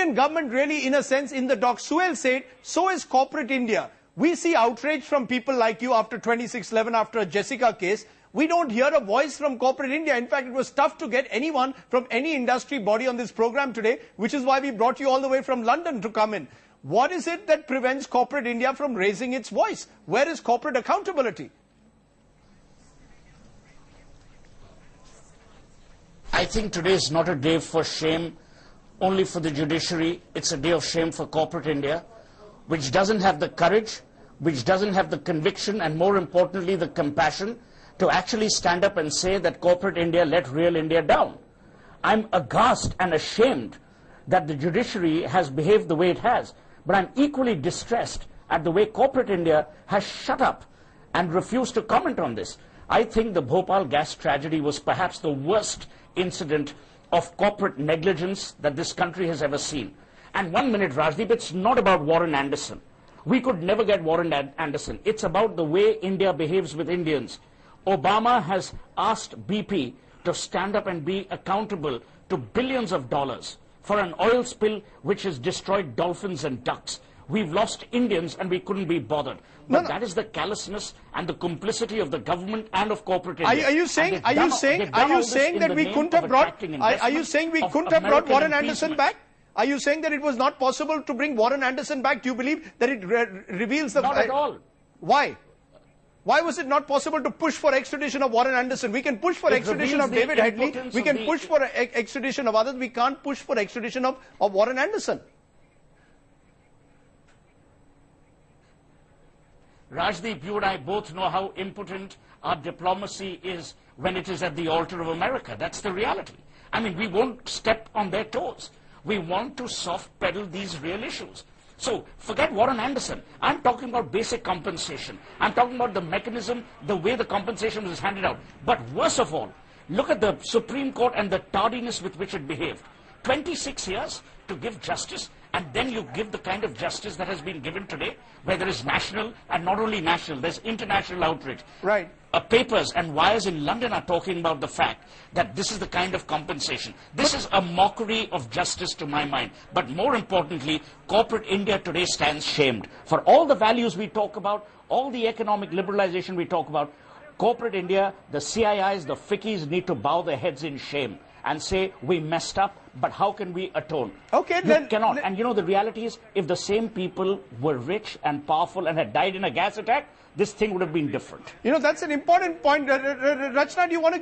Indian government really, in a sense, in the dock, UCIL said, so is corporate India. We see outrage from people like you after 2611, after a Jessica case. We don't hear a voice from corporate India. In fact, it was tough to get anyone from any industry body on this program today, which is why we brought you all the way from London to come in. What is it that prevents corporate India from raising its voice? Where is corporate accountability? I think today is not a day for shame only for the judiciary. It's a day of shame for corporate India, which doesn't have the courage, which doesn't have the conviction, and more importantly, the compassion to actually stand up and say that corporate India let real India down. I'm aghast and ashamed that the judiciary has behaved the way it has, but I'm equally distressed at the way corporate India has shut up and refused to comment on this. I think the Bhopal gas tragedy was perhaps the worst incident of corporate negligence that this country has ever seen. And 1 minute, Rajdeep, it's not about Warren Anderson. We could never get Warren Anderson. It's about the way India behaves with Indians. Obama has asked BP to stand up and be accountable to billions of dollars for an oil spill which has destroyed dolphins and ducks. We've lost Indians and we couldn't be bothered. But that is the callousness and the complicity of the government and of corporate India. Are you saying that we couldn't have brought Warren Anderson back? Are you saying that it was not possible to bring Warren Anderson back? Do you believe that it reveals the... Not at all. Why? Why was it not possible to push for extradition of Warren Anderson? We can push for extradition of David Headley. We can push for extradition of others. We can't push for extradition of Warren Anderson. Rajdeep, you and I both know how impotent our diplomacy is when it is at the altar of America. That's the reality. I mean, we won't step on their toes. We want to soft pedal these real issues. So forget Warren Anderson. I'm talking about basic compensation. I'm talking about the mechanism, the way the compensation was handed out. But worse of all, look at the Supreme Court and the tardiness with which it behaved. 26 years to give justice, and then you give the kind of justice that has been given today, where there is national, and not only national, there's international outrage. Right. Papers and wires in London are talking about the fact that this is the kind of compensation. This is a mockery of justice to my mind. But more importantly, corporate India today stands shamed. For all the values we talk about, all the economic liberalization we talk about, corporate India, the CIIs, the FICCIs need to bow their heads in shame and say, we messed up, but how can we atone? Okay, you cannot. And you know, the reality is, if the same people were rich and powerful and had died in a gas attack, this thing would have been different. You know, that's an important point. Rachna, do you want to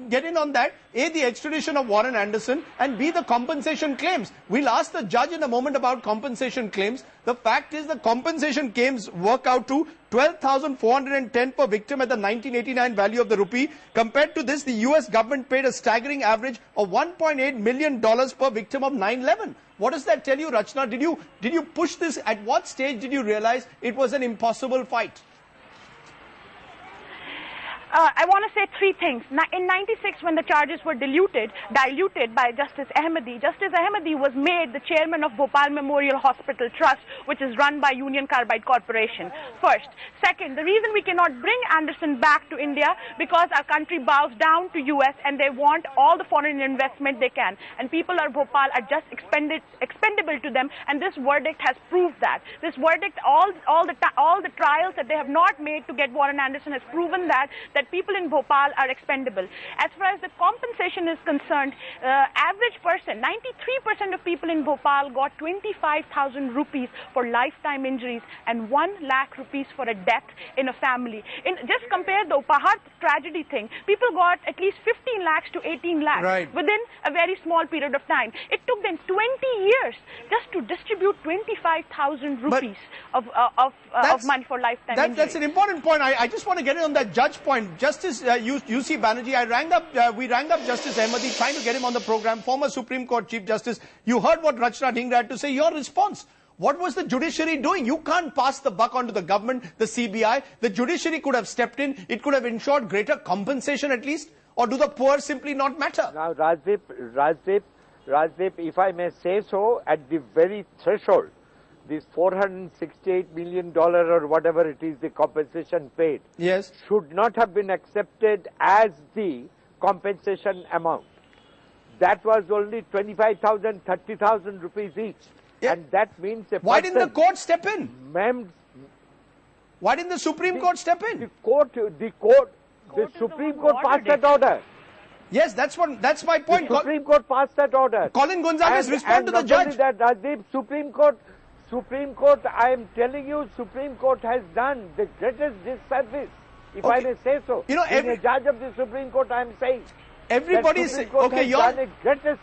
get in on that? A, the extradition of Warren Anderson, and B, the compensation claims. We'll ask the judge in a moment about compensation claims. The fact is the compensation claims work out to 12,410 per victim at the 1989 value of the rupee. Compared to this, the US government paid a staggering average of $1.8 million per victim of 9/11. What does that tell you, Rachna? Did you push this? At what stage did you realize it was an impossible fight? I want to say three things. In 96, when the charges were diluted by Justice Ahmadi was made the chairman of Bhopal Memorial Hospital Trust, which is run by Union Carbide Corporation. First. Second, the reason we cannot bring Anderson back to India, because our country bows down to US and they want all the foreign investment they can. And people of Bhopal are just expendable to them, and this verdict has proved that. This verdict, all the trials that they have not made to get Warren Anderson has proven that people in Bhopal are expendable. As far as the compensation is concerned, average person, 93% of people in Bhopal got 25,000 rupees for lifetime injuries and 1 lakh rupees for a death in a family. Just compare the Upahar tragedy thing. People got at least 15 lakhs to 18 lakhs within a very small period of time. It took them 20 years just to distribute 25,000 rupees of money for lifetime injuries. That's an important point. I just want to get in on that judge point. Justice UC Banerjee, we rang up Justice Ahmadi trying to get him on the program, former Supreme Court Chief Justice. You heard what Rachna Dhingra had to say. Your response. What was the judiciary doing? You can't pass the buck onto the government, the CBI. The judiciary could have stepped in. It could have ensured greater compensation at least. Or do the poor simply not matter? Now, Rajdeep, if I may say so, at the very threshold, this $468 million or whatever it is, the compensation paid, should not have been accepted as the compensation amount. that was only 25,000, 30,000 rupees each. Yeah. And that means a Why didn't the person court step in? Why didn't the Supreme Court step in? The Supreme Court passed that order. Yes, that's my point. The Supreme Court passed that order. Colin Gonzalez, respond to the judge. Not only that, Rajdip, Supreme Court, I am telling you, Supreme Court has done the greatest disservice, if I may say so. You know, a judge of the Supreme Court, I am saying. Everybody is okay, you're done a greatest.